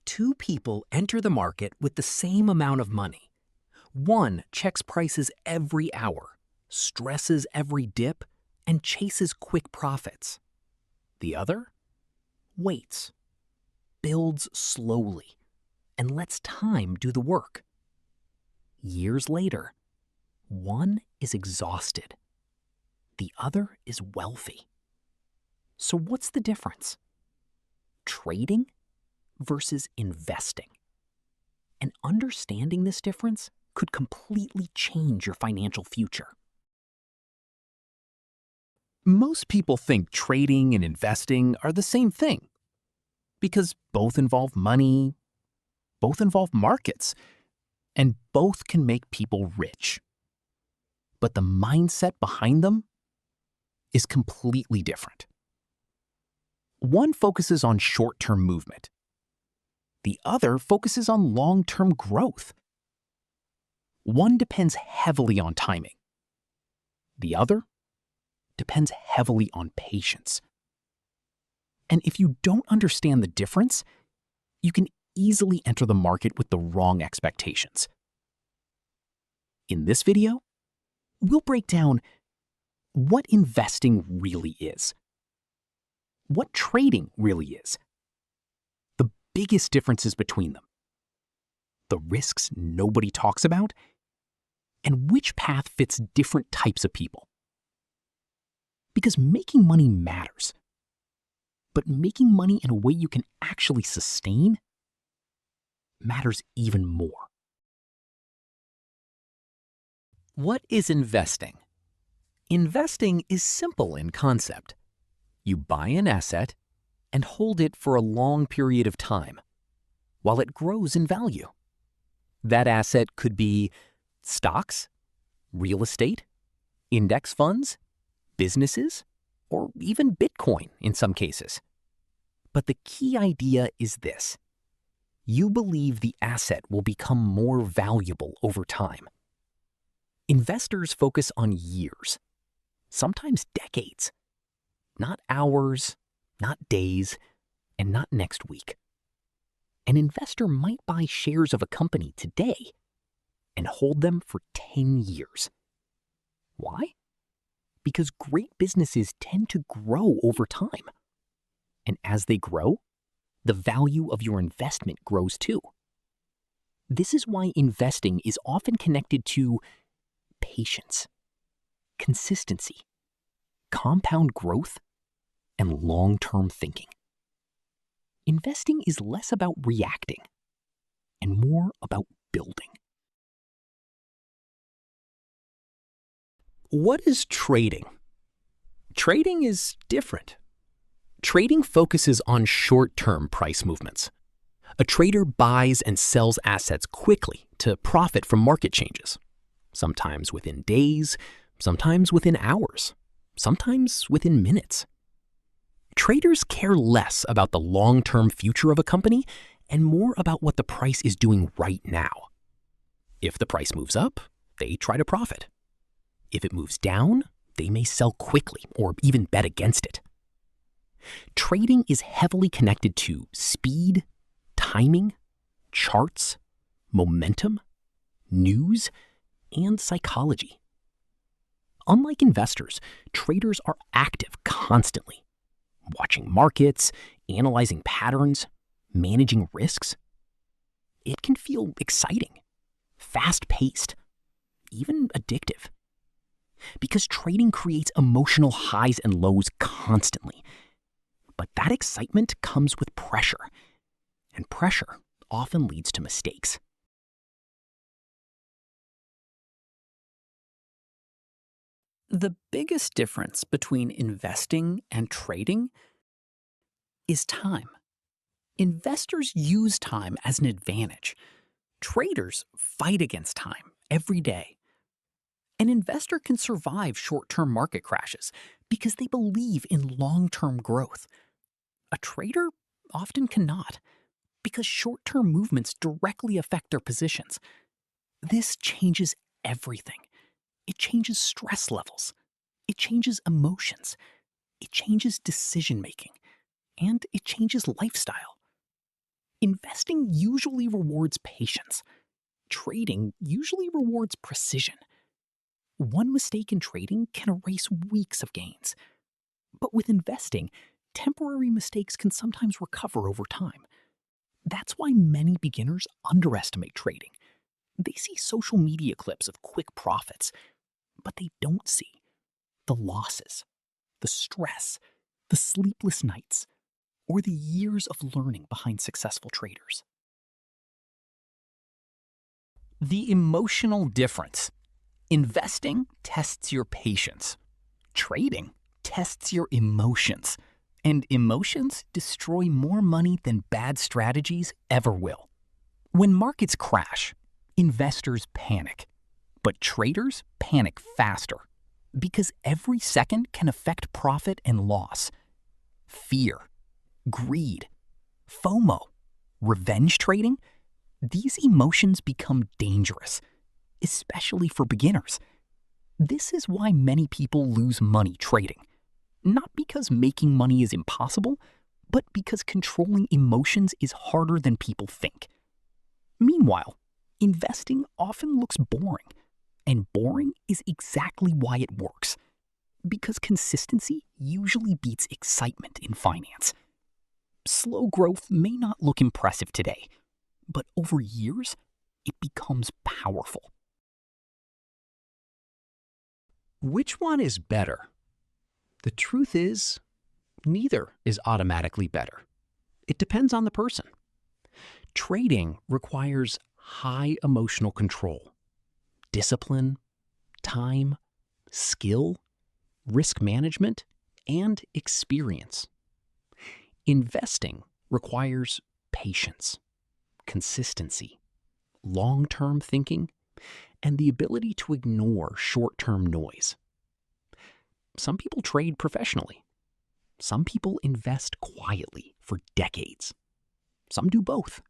Two people enter the market with the same amount of money. One checks prices every hour, stresses every dip, and chases quick profits. The other waits, builds slowly, and lets time do the work. Years later, one is exhausted. The other is wealthy. So what's the difference? Trading versus investing. And understanding this difference could completely change your financial future. Most people think trading and investing are the same thing because both involve money, both involve markets, and both can make people rich. But the mindset behind them is completely different. One focuses on short-term movement. The other focuses on long-term growth. One depends heavily on timing. The other depends heavily on patience. And if you don't understand the difference, you can easily enter the market with the wrong expectations. In this video, we'll break down what investing really is, what trading really is, the biggest differences between them, the risks nobody talks about, and which path fits different types of people. Because making money matters, but making money in a way you can actually sustain matters even more. What is investing? Investing is simple in concept. You buy an asset and hold it for a long period of time while it grows in value. That asset could be stocks, real estate, index funds, businesses, or even Bitcoin in some cases. But the key idea is this: you believe the asset will become more valuable over time. Investors focus on years, sometimes decades, not hours, not days, and not next week. An investor might buy shares of a company today and hold them for 10 years. Why? Because great businesses tend to grow over time. And as they grow, the value of your investment grows too. This is why investing is often connected to patience, consistency, compound growth, and long-term thinking. Investing is less about reacting and more about building. What is trading? Trading is different. Trading focuses on short-term price movements. A trader buys and sells assets quickly to profit from market changes, sometimes within days, sometimes within hours, sometimes within minutes. Traders care less about the long-term future of a company and more about what the price is doing right now. If the price moves up, they try to profit. If it moves down, they may sell quickly or even bet against it. Trading is heavily connected to speed, timing, charts, momentum, news, and psychology. Unlike investors, traders are active constantly, watching markets, analyzing patterns, managing risks. It can feel exciting, fast-paced, even addictive. Because trading creates emotional highs and lows constantly. But that excitement comes with pressure, and pressure often leads to mistakes. The biggest difference between investing and trading is time. Investors use time as an advantage. Traders fight against time every day. An investor can survive short-term market crashes because they believe in long-term growth. A trader often cannot because short-term movements directly affect their positions. This changes everything. It changes stress levels. It changes emotions. It changes decision-making. And it changes lifestyle. Investing usually rewards patience. Trading usually rewards precision. One mistake in trading can erase weeks of gains. But with investing, temporary mistakes can sometimes recover over time. That's why many beginners underestimate trading. They see social media clips of quick profits, but they don't see the losses, the stress, the sleepless nights, or the years of learning behind successful traders. The emotional difference. Investing tests your patience. Trading tests your emotions. And emotions destroy more money than bad strategies ever will. When markets crash, investors panic. But traders panic faster because every second can affect profit and loss. Fear, greed, FOMO, revenge trading, these emotions become dangerous, especially for beginners. This is why many people lose money trading. Not because making money is impossible, but because controlling emotions is harder than people think. Meanwhile, investing often looks boring, and boring is exactly why it works. Because consistency usually beats excitement in finance. Slow growth may not look impressive today, but over years, it becomes powerful. Which one is better? The truth is, neither is automatically better. It depends on the person. Trading requires high emotional control, discipline, time, skill, risk management, and experience. Investing requires patience, consistency, long-term thinking, and the ability to ignore short-term noise. Some people trade professionally. Some people invest quietly for decades. Some do both.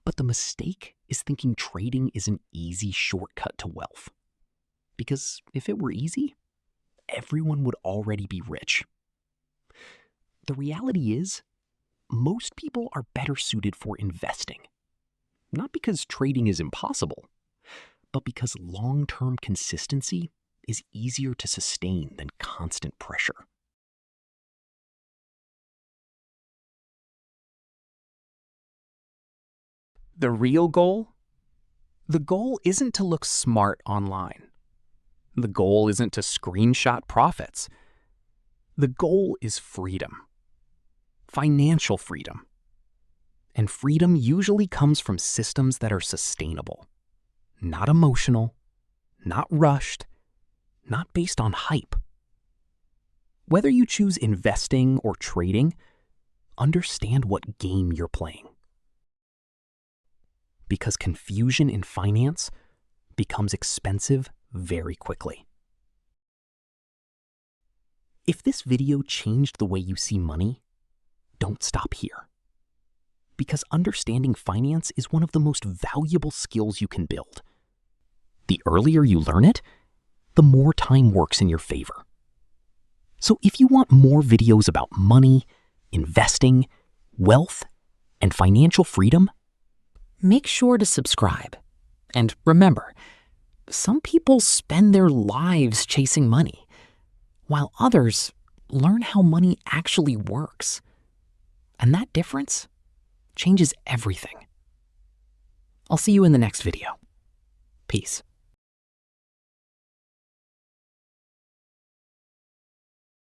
But the mistake is thinking trading is an easy shortcut to wealth. Because if it were easy, everyone would already be rich. The reality is, most people are better suited for investing. Not because trading is impossible, but because long-term consistency is easier to sustain than constant pressure. The real goal? The goal isn't to look smart online. The goal isn't to screenshot profits. The goal is freedom. Financial freedom. And freedom usually comes from systems that are sustainable. Not emotional, not rushed, not based on hype. Whether you choose investing or trading, understand what game you're playing. Because confusion in finance becomes expensive very quickly. If this video changed the way you see money, don't stop here. Because understanding finance is one of the most valuable skills you can build. The earlier you learn it, the more time works in your favor. So if you want more videos about money, investing, wealth, and financial freedom, make sure to subscribe. And remember, some people spend their lives chasing money, while others learn how money actually works. And that difference changes everything. I'll see you in the next video. Peace.